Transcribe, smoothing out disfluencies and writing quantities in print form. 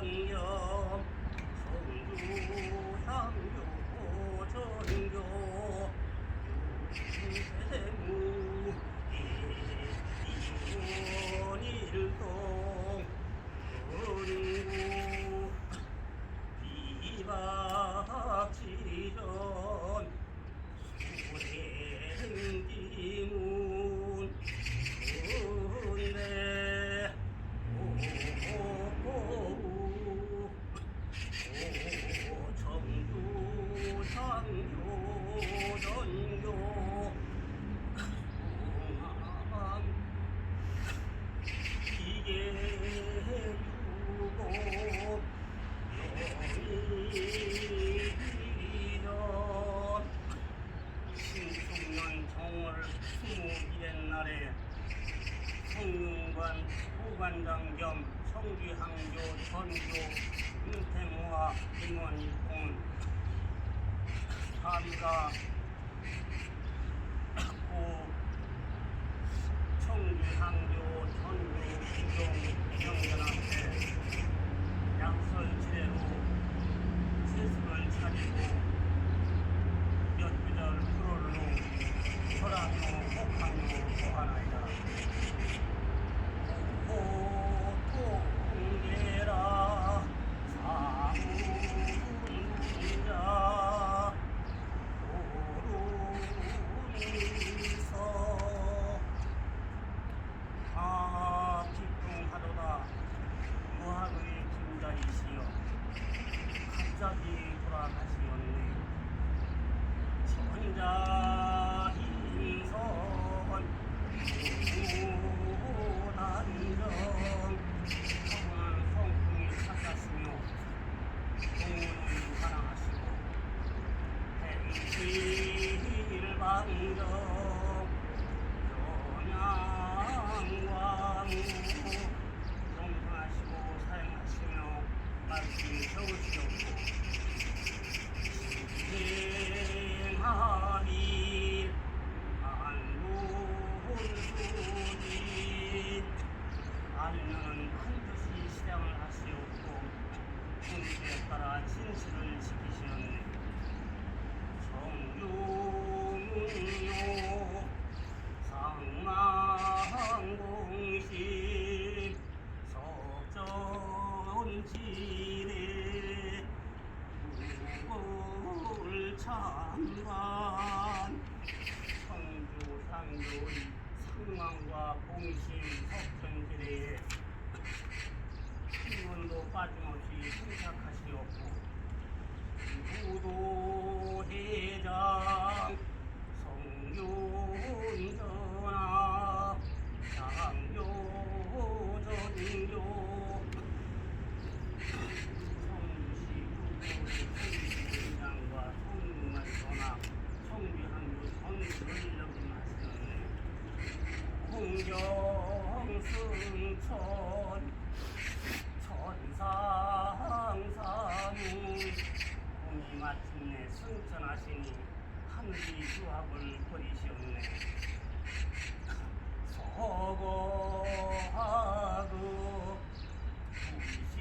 상경 성주향교 전교 유세무 이원일동 은구 비박지전 수행지문 은대 정주 상교 전교 공항 이계 유고 영의기전 신축년 정월 21의 날에 성균관 후관장 겸 성주항교 전교 윤태무와 임원일동 사비가 고 청주항교 전교 구경 명견한테 약설 지례로 세습을 차리고 몇 구절 불월로 설악로 혹항로 보하나이다. 오통계라 사문자 오른서 기통하도다 무하의 김자이시여 갑자기 돌아가시었네. 전자인선 무난정 성은 성풍이 찾았으며 공문을 사랑하시고 행실방정 영양광우 정성하시고 사용하시며 말씀 세우시옵고 행하리 안론수지 아니면 반드시 실행을 하시옵고 공시에 따라 진실을 지키시었네. 성유문요 상망공심 석전지대 울창관 성주상교의 상망과 공심 석전지대에 신문도 빠짐없이 생각하시옵고 부도대장 성윤전하 장교전교 성주시 국도의 성주장과 성유만 전하 성주항교 전주를 역임하시었네. 홍경승천 천상사무 공이 마침내 승천하시니 하늘이 유학을 버리시었네. 서거하고 부시